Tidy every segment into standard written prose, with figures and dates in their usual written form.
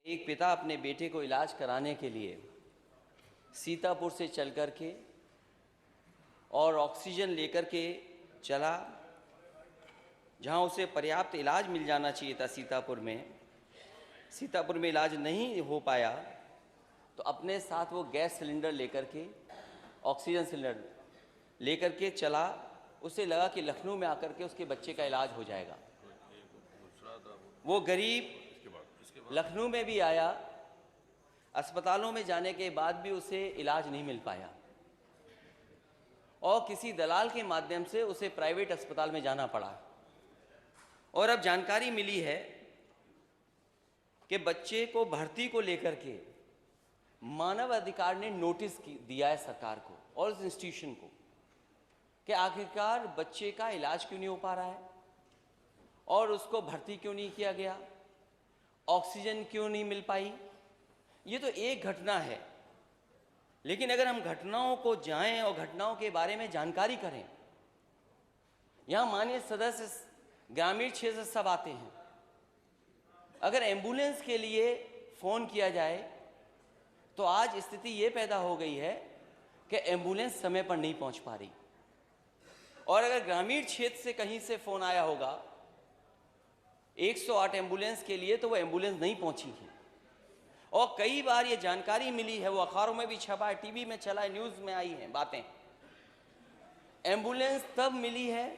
एक पिता अपने बेटे को इलाज कराने के लिए सीतापुर से चल कर के और ऑक्सीजन लेकर के चला, जहां उसे पर्याप्त इलाज मिल जाना चाहिए था। सीतापुर में इलाज नहीं हो पाया तो अपने साथ वो गैस सिलेंडर लेकर के, ऑक्सीजन सिलेंडर लेकर के चला। उसे लगा कि लखनऊ में आकर के उसके बच्चे का इलाज हो जाएगा। वो गरीब लखनऊ में भी आया, अस्पतालों में जाने के बाद भी उसे इलाज नहीं मिल पाया और किसी दलाल के माध्यम से उसे प्राइवेट अस्पताल में जाना पड़ा। और अब जानकारी मिली है कि बच्चे को भर्ती को लेकर के मानव अधिकार ने नोटिस दिया है सरकार को और उस इंस्टीट्यूशन को कि आखिरकार बच्चे का इलाज क्यों नहीं हो पा रहा है और उसको भर्ती क्यों नहीं किया गया, ऑक्सीजन क्यों नहीं मिल पाई। ये तो एक घटना है, लेकिन अगर हम घटनाओं को जाएं और घटनाओं के बारे में जानकारी करें, यहां माननीय सदस्य ग्रामीण क्षेत्र से सब आते हैं। अगर एम्बुलेंस के लिए फोन किया जाए तो आज स्थिति ये पैदा हो गई है कि एम्बुलेंस समय पर नहीं पहुंच पा रही। और अगर ग्रामीण क्षेत्र से कहीं से फोन आया होगा 108 एम्बुलेंस के लिए, तो वो एम्बुलेंस नहीं पहुंची है। और कई बार ये जानकारी मिली है, वो अखबारों में भी छपा है, टीवी में चला है, न्यूज़ में आई हैं बातें। एम्बुलेंस तब मिली है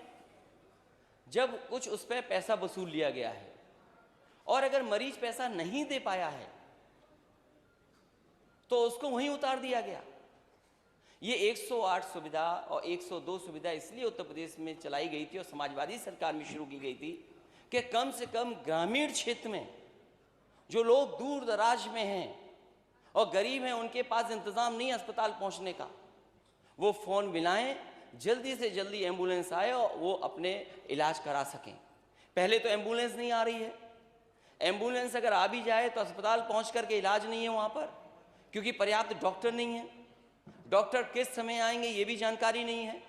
जब कुछ उस पर पैसा वसूल लिया गया है, और अगर मरीज पैसा नहीं दे पाया है तो उसको वहीं उतार दिया गया। ये 108 सुविधा और 102 सुविधा इसलिए उत्तर प्रदेश में चलाई गई थी और समाजवादी सरकार में शुरू की गई थी कि कम से कम ग्रामीण क्षेत्र में जो लोग दूर दराज में हैं और गरीब हैं, उनके पास इंतजाम नहीं अस्पताल पहुंचने का, वो फोन मिलाएं, जल्दी से जल्दी एम्बुलेंस आए और वो अपने इलाज करा सकें। पहले तो एम्बुलेंस नहीं आ रही है, एम्बुलेंस अगर आ भी जाए तो अस्पताल पहुंच करके इलाज नहीं है वहां पर, क्योंकि पर्याप्त डॉक्टर नहीं है। डॉक्टर किस समय आएंगे ये भी जानकारी नहीं है।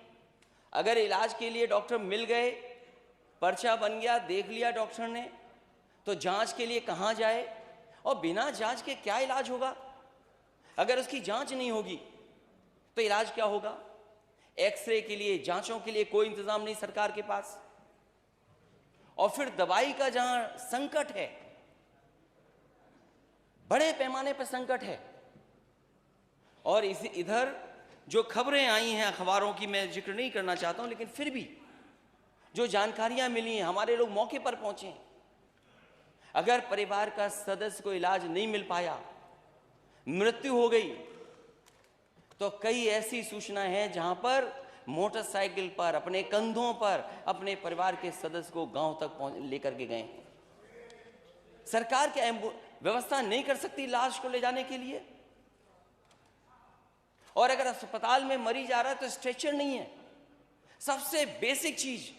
अगर इलाज के लिए डॉक्टर मिल गए, पर्चा बन गया, देख लिया डॉक्टर ने, तो जांच के लिए कहां जाए, और बिना जांच के क्या इलाज होगा। अगर उसकी जांच नहीं होगी तो इलाज क्या होगा। एक्सरे के लिए, जांचों के लिए कोई इंतजाम नहीं सरकार के पास। और फिर दवाई का जहां संकट है, बड़े पैमाने पर संकट है। और इधर जो खबरें आई हैं अखबारों की, मैं जिक्र नहीं करना चाहता हूं, लेकिन फिर भी जो जानकारियां मिली हैं, हमारे लोग मौके पर पहुंचे। अगर परिवार का सदस्य को इलाज नहीं मिल पाया, मृत्यु हो गई, तो कई ऐसी सूचनाएं हैं जहां पर मोटरसाइकिल पर, अपने कंधों पर अपने परिवार के सदस्य को गांव तक लेकर के गए हैं। सरकार क्या व्यवस्था नहीं कर सकती लाश को ले जाने के लिए। और अगर अस्पताल में मरीज आ रहा है तो स्ट्रेचर नहीं है, सबसे बेसिक चीज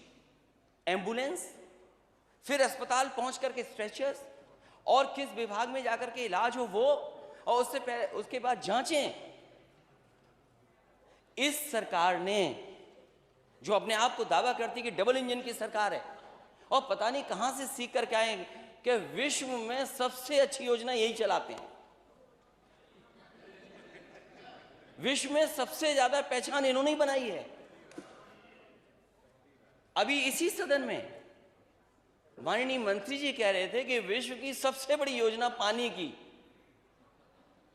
एम्बुलेंस, फिर अस्पताल पहुंच करके स्ट्रेचर्स, और किस विभाग में जाकर के इलाज हो वो, और उसके बाद जांचें। इस सरकार ने, जो अपने आप को दावा करती कि डबल इंजन की सरकार है, और पता नहीं कहां से सीख करके आए कि विश्व में सबसे अच्छी योजना यही चलाते हैं। विश्व में सबसे ज्यादा पहचान इन्होंने ही बनाई है। अभी इसी सदन में माननीय मंत्री जी कह रहे थे कि विश्व की सबसे बड़ी योजना पानी की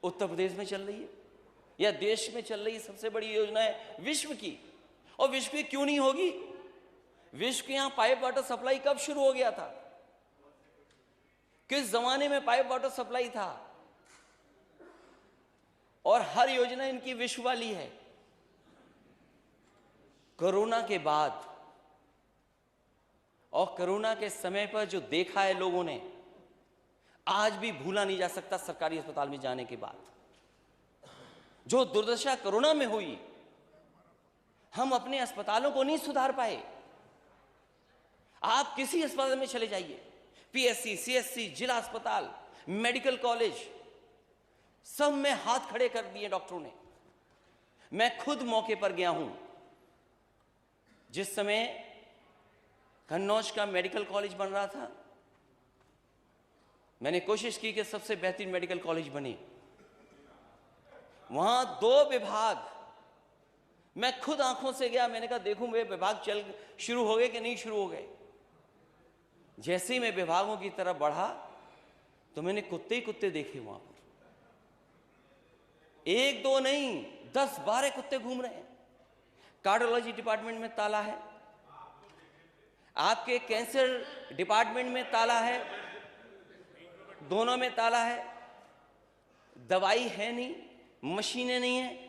उत्तर प्रदेश में चल रही है, या देश में चल रही सबसे बड़ी योजना है विश्व की। और विश्व की क्यों नहीं होगी। विश्व के यहां पाइप वाटर सप्लाई कब शुरू हो गया था, किस जमाने में पाइप वाटर सप्लाई था, और हर योजना इनकी विश्व वाली है। कोरोना के बाद और कोरोना के समय पर जो देखा है लोगों ने, आज भी भूला नहीं जा सकता। सरकारी अस्पताल में जाने के बाद जो दुर्दशा कोरोना में हुई, हम अपने अस्पतालों को नहीं सुधार पाए। आप किसी अस्पताल में चले जाइए, पीएससी, सीएससी, जिला अस्पताल, मेडिकल कॉलेज, सब में हाथ खड़े कर दिए डॉक्टरों ने। मैं खुद मौके पर गया हूं जिस समय कन्नौज का मेडिकल कॉलेज बन रहा था। मैंने कोशिश की कि सबसे बेहतरीन मेडिकल कॉलेज बने। वहां 2 विभाग मैं खुद आंखों से गया, मैंने कहा देखूं वे विभाग चल शुरू हो गए कि नहीं शुरू हो गए। जैसे ही मैं विभागों की तरफ बढ़ा तो मैंने कुत्ते ही कुत्ते देखे वहां पर, 1-2 नहीं 10-12 कुत्ते घूम रहे हैं। कार्डियोलॉजी डिपार्टमेंट में ताला है, आपके कैंसर डिपार्टमेंट में ताला है, दोनों में ताला है, दवाई है नहीं, मशीनें नहीं है।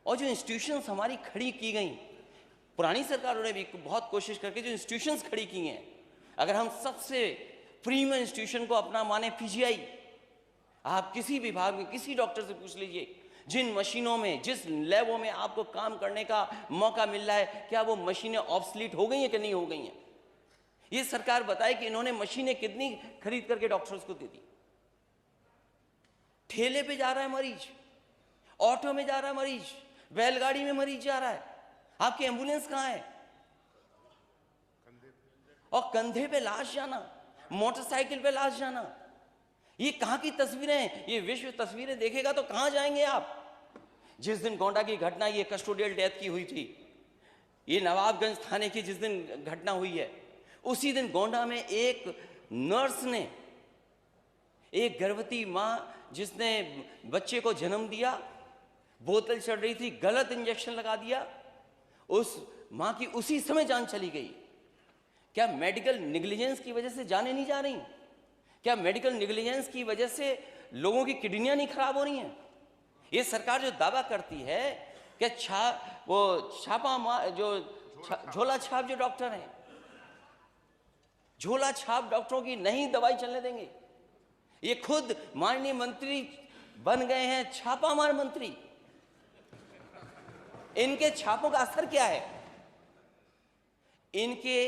और जो इंस्टीट्यूशंस हमारी खड़ी की गई, पुरानी सरकारों ने भी बहुत कोशिश करके जो इंस्टीट्यूशंस खड़ी की हैं, अगर हम सबसे प्रीमियम इंस्टीट्यूशन को अपना माने पीजीआई, आप किसी विभाग में किसी डॉक्टर से पूछ लीजिए, जिन मशीनों में जिस लैबों में आपको काम करने का मौका मिल रहा है, क्या वो मशीनें ऑब्सलीट हो गई हैं कि नहीं हो गई हैं? ये सरकार बताए कि इन्होंने मशीनें कितनी खरीद करके डॉक्टर्स को दे दी। ठेले पे जा रहा है मरीज, ऑटो में जा रहा है मरीज, बैलगाड़ी में मरीज जा रहा है, आपकी एम्बुलेंस कहां है? और कंधे पे लाश जाना, मोटरसाइकिल पे लाश जाना, ये कहां की तस्वीरें हैं? ये विश्व तस्वीरें देखेगा तो कहां जाएंगे आप? जिस दिन गोंडा की घटना, ये कस्टोडियल डेथ की हुई थी, ये नवाबगंज थाने की जिस दिन घटना हुई है, उसी दिन गोंडा में एक नर्स ने, एक गर्भवती मां जिसने बच्चे को जन्म दिया, बोतल चढ़ रही थी, गलत इंजेक्शन लगा दिया, उस मां की उसी समय जान चली गई। क्या मेडिकल नेग्लिजेंस की वजह से जानें नहीं जा रही? क्या मेडिकल नेग्लिजेंस की वजह से लोगों की किडनियां नहीं खराब हो रही हैं? ये सरकार जो दावा करती है कि झोला छाप जो डॉक्टर हैं, झोला छाप डॉक्टरों की नहीं दवाई चलने देंगे। ये खुद माननीय मंत्री बन गए हैं छापामार मंत्री। इनके छापों का असर क्या है? इनके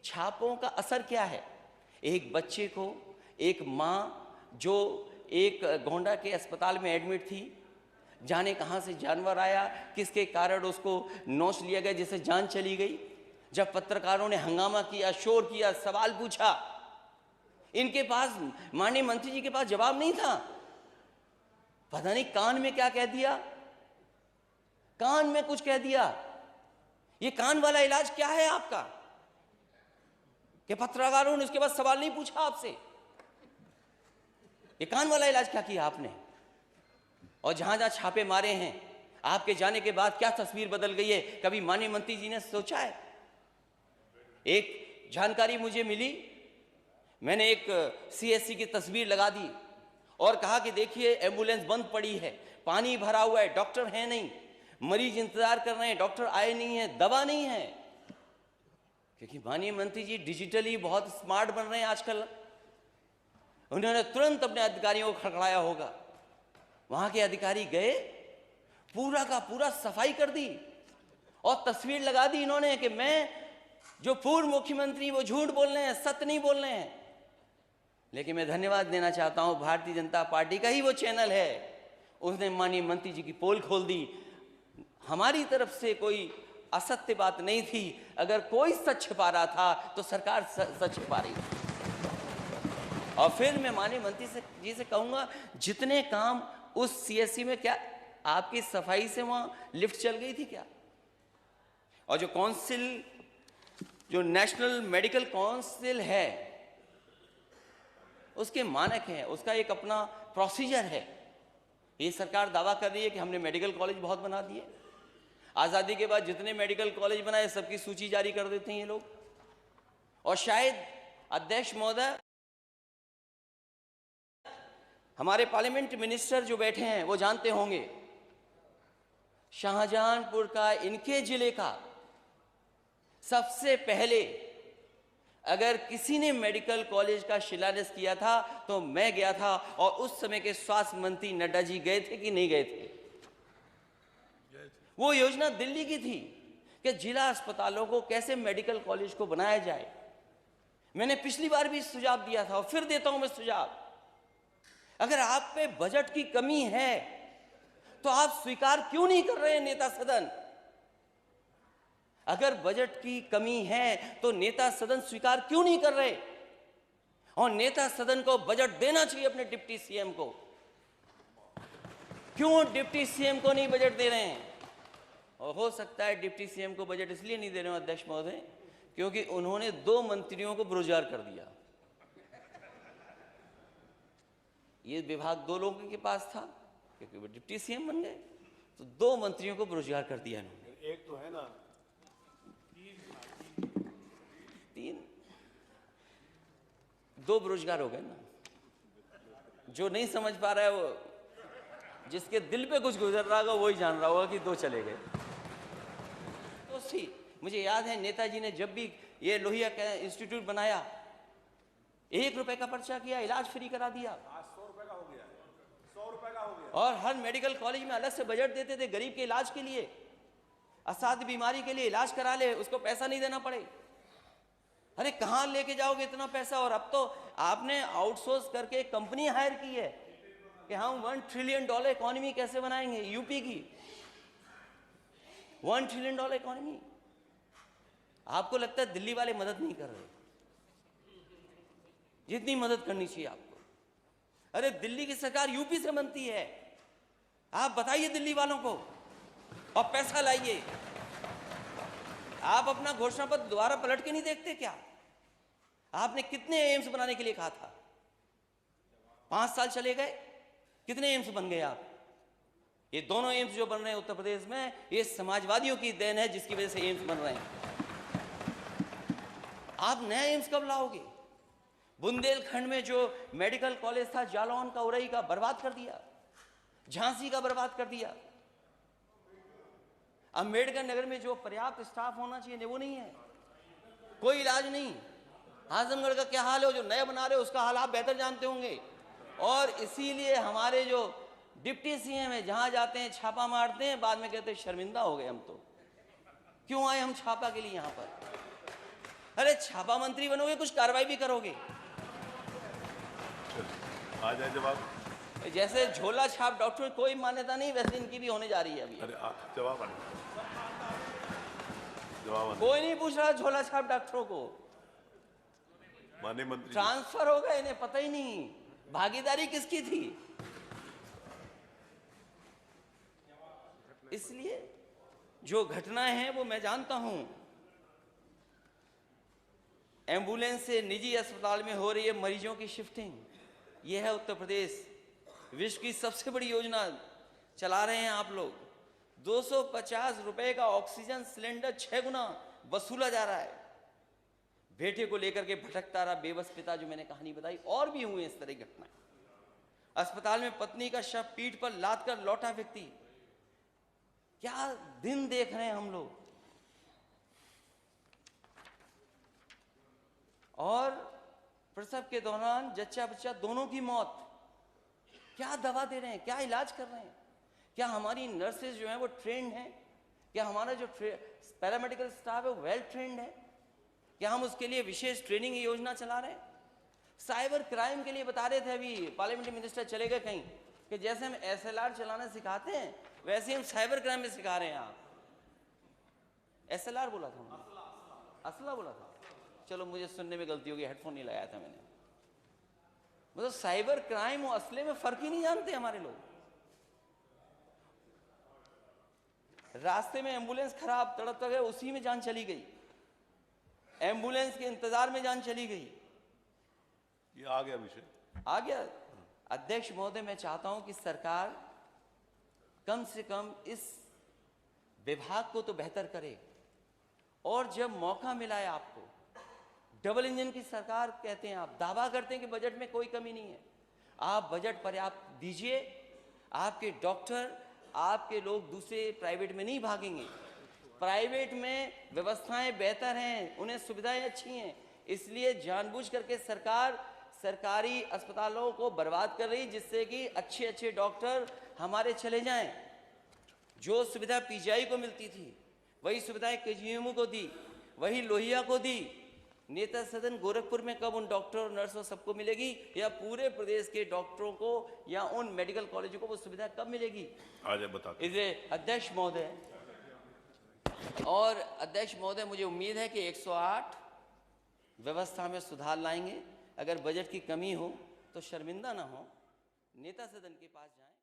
छापों का असर क्या है? एक बच्चे को, एक मां जो एक गोंडा के अस्पताल में एडमिट थी, जाने कहां से जानवर आया, किसके कारण उसको नोच लिया गया, जिससे जान चली गई। जब पत्रकारों ने हंगामा किया, शोर किया, सवाल पूछा, इनके पास, माननीय मंत्री जी के पास जवाब नहीं था। पता नहीं कान में क्या कह दिया, कान में कुछ कह दिया। ये कान वाला इलाज क्या है आपका कि पत्रकारों ने उसके बाद सवाल नहीं पूछा आपसे? ये कान वाला इलाज क्या किया आपने? और जहां जहां छापे मारे हैं, आपके जाने के बाद क्या तस्वीर बदल गई है, कभी माननीय मंत्री जी ने सोचा है? एक जानकारी मुझे मिली, मैंने एक सीएससी की तस्वीर लगा दी और कहा कि देखिए एम्बुलेंस बंद पड़ी है, पानी भरा हुआ है, डॉक्टर है नहीं, मरीज इंतजार कर रहे हैं, डॉक्टर आए नहीं है, दवा नहीं है। क्योंकि माननीय मंत्री जी डिजिटली बहुत स्मार्ट बन रहे हैं आजकल। उन्होंने तुरंत अपने अधिकारियों को खड़खड़ाया होगा, वहां के अधिकारी गए, पूरा का पूरा सफाई कर दी और तस्वीर लगा दी इन्होंने कि मैं, जो पूर्व मुख्यमंत्री, वो झूठ बोल रहे हैं, सत्य नहीं बोल रहे हैं। लेकिन मैं धन्यवाद देना चाहता हूं, भारतीय जनता पार्टी का ही वो चैनल है, उसने माननीय मंत्री जी की पोल खोल दी। हमारी तरफ से कोई असत्य बात नहीं थी। अगर कोई सच छिपा रहा था तो सरकार सच छिपा रही थी। और फिर मैं माननीय मंत्री जी से कहूंगा, जितने काम उस सीएससी में, क्या आपकी सफाई से वहां लिफ्ट चल गई थी क्या? और जो काउंसिल, जो नेशनल मेडिकल काउंसिल है, उसके मानक हैं, उसका एक अपना प्रोसीजर है। ये सरकार दावा कर रही है कि हमने मेडिकल कॉलेज बहुत बना दिए। आज़ादी के बाद जितने मेडिकल कॉलेज बनाए सबकी सूची जारी कर देते हैं ये लोग। और शायद अध्यक्ष महोदय, हमारे पार्लियामेंट मिनिस्टर जो बैठे हैं वो जानते होंगे, शाहजहांपुर का, इनके जिले का सबसे पहले अगर किसी ने मेडिकल कॉलेज का शिलान्यास किया था तो मैं गया था। और उस समय के स्वास्थ्य मंत्री नड्डा जी गए थे कि नहीं गए थे? वो योजना दिल्ली की थी कि जिला अस्पतालों को कैसे मेडिकल कॉलेज को बनाया जाए। मैंने पिछली बार भी सुझाव दिया था और फिर देता हूं मैं सुझाव। अगर आप पे बजट की कमी है तो आप स्वीकार क्यों नहीं कर रहे हैं नेता सदन? अगर बजट की कमी है तो नेता सदन स्वीकार क्यों नहीं कर रहे? और नेता सदन को बजट देना चाहिए अपने डिप्टी सीएम को। क्यों डिप्टी सीएम को नहीं बजट दे रहे हैं? और हो सकता है डिप्टी सीएम को बजट इसलिए नहीं दे रहे हो अध्यक्ष महोदय, क्योंकि उन्होंने 2 मंत्रियों को बेरोजगार कर दिया। ये विभाग 2 लोगों के पास था, क्योंकि वो डिप्टी सीएम बन गए, तो 2 मंत्रियों को बेरोजगार कर दिया इन्होंने। एक तो है ना 3 2 बेरोजगार हो गए ना। जो नहीं समझ पा रहा है, वो जिसके दिल पे कुछ गुजर रहा होगा वही जान रहा होगा कि 2 चले गए। तो सी मुझे याद है नेताजी ने जब भी ये लोहिया का इंस्टीट्यूट बनाया, 1 रुपए का पर्चा किया, इलाज फ्री करा दिया। आज 100 रुपए का हो गया, 100 रुपए का हो गया। और हर मेडिकल कॉलेज में अलग से बजट देते थे गरीब के इलाज के लिए, असाध्य बीमारी के लिए इलाज करा ले, उसको पैसा नहीं देना पड़े। अरे कहाँ लेके जाओगे इतना पैसा? और अब तो आपने आउटसोर्स करके एक कंपनी हायर की है कि हम $1 ट्रिलियन इकोनॉमी कैसे बनाएंगे। यूपी की $1 ट्रिलियन इकोनॉमी। आपको लगता है दिल्ली वाले मदद नहीं कर रहे, जितनी मदद करनी चाहिए आपको। अरे दिल्ली की सरकार यूपी से बनती है, आप बताइए दिल्ली वालों को और पैसा लाइए। आप अपना घोषणा पत्र दोबारा पलट के नहीं देखते क्या? आपने कितने एम्स बनाने के लिए कहा था? 5 साल चले गए, कितने एम्स बन गए आप? ये दोनों एम्स जो बन रहे हैं उत्तर प्रदेश में, ये समाजवादियों की देन है, जिसकी वजह से एम्स बन रहे हैं। आप नया एम्स कब लाओगे? बुंदेलखंड में जो मेडिकल कॉलेज था, जालौन का, उरई का, बर्बाद कर दिया। झांसी का बर्बाद कर दिया। अम्बेडकर नगर में जो पर्याप्त स्टाफ होना चाहिए वो नहीं है, कोई इलाज नहीं। आजमगढ़ का क्या हाल है, जो नए बना रहे हो उसका हाल आप बेहतर जानते होंगे। और इसीलिए हमारे जो डिप्टी सीएम है, जहां जाते हैं छापा मारते हैं, बाद में कहते हैं शर्मिंदा हो गए हम तो, क्यों आए हम छापा के लिए यहां पर? अरे छापा मंत्री बनोगे, कुछ कार्रवाई भी करोगे। आ जाए जवाब। जैसे झोला छाप डॉक्टर कोई मान्यता नहीं, वैसे इनकी भी होने जा रही है अभी। अरे जवाब कोई नहीं पूछ रहा झोला छाप डॉक्टरों को। माननीय मंत्री ट्रांसफर हो गए, इन्हें पता ही नहीं भागीदारी किसकी थी। इसलिए जो घटनाएं हैं वो मैं जानता हूं। एम्बुलेंस से निजी अस्पताल में हो रही है मरीजों की शिफ्टिंग, यह है उत्तर प्रदेश। विश्व की सबसे बड़ी योजना चला रहे हैं आप लोग। 250 रुपए का ऑक्सीजन सिलेंडर 6 गुना वसूला जा रहा है। बेटे को लेकर के भटकता रहा बेबस पिता, जो मैंने कहानी बताई, और भी हुए इस तरह की घटनाएं। अस्पताल में पत्नी का शव पीठ पर लाद कर लौटा व्यक्ति। क्या दिन देख रहे हैं हम लोग। और प्रसव के दौरान जच्चा बच्चा दोनों की मौत। क्या दवा दे रहे हैं, क्या इलाज कर रहे हैं? क्या हमारी नर्सेज जो हैं वो ट्रेंड हैं? क्या हमारा जो पैरामेडिकल स्टाफ है वो वेल ट्रेंड है? क्या हम उसके लिए विशेष ट्रेनिंग योजना चला रहे हैं? साइबर क्राइम के लिए बता रहे थे अभी पार्लियामेंट्री मिनिस्टर, चले गए कहीं, कि जैसे हम SLR चलाना सिखाते हैं वैसे हम साइबर क्राइम में सिखा रहे हैं। आप SLR बोला था, असला बोला था, चलो मुझे सुनने में गलती होगी, हेडफोन नहीं लगाया था मैंने। मतलब साइबर क्राइम और असले में फर्क ही नहीं जानते हमारे लोग। रास्ते में एम्बुलेंस खराब, तड़प गए, उसी में जान चली गई। एम्बुलेंस के इंतजार में जान चली गई। ये आ गया विषय, आ गया। अध्यक्ष महोदय, मैं चाहता हूं कि सरकार कम से कम इस विभाग को तो बेहतर करे। और जब मौका मिला है आपको, डबल इंजन की सरकार कहते हैं आप, दावा करते हैं कि बजट में कोई कमी नहीं है। आप बजट पर्याप्त दीजिए, आपके डॉक्टर, आपके लोग दूसरे प्राइवेट में नहीं भागेंगे। प्राइवेट में व्यवस्थाएं बेहतर हैं, उन्हें सुविधाएं अच्छी हैं, इसलिए जानबूझ करके सरकार सरकारी अस्पतालों को बर्बाद कर रही, जिससे कि अच्छे अच्छे डॉक्टर हमारे चले जाएं। जो सुविधा PGI को मिलती थी वही सुविधाएं KGMU को दी, वही लोहिया को दी। नेता सदन गोरखपुर में कब उन डॉक्टर और नर्सों सबको मिलेगी, या पूरे प्रदेश के डॉक्टरों को या उन मेडिकल कॉलेजों को वो सुविधा कब मिलेगी? आज बताते। इसलिए अध्यक्ष महोदय, मुझे उम्मीद है कि 108 व्यवस्था में सुधार लाएंगे। अगर बजट की कमी हो तो शर्मिंदा ना हो, नेता सदन के पास जाएं।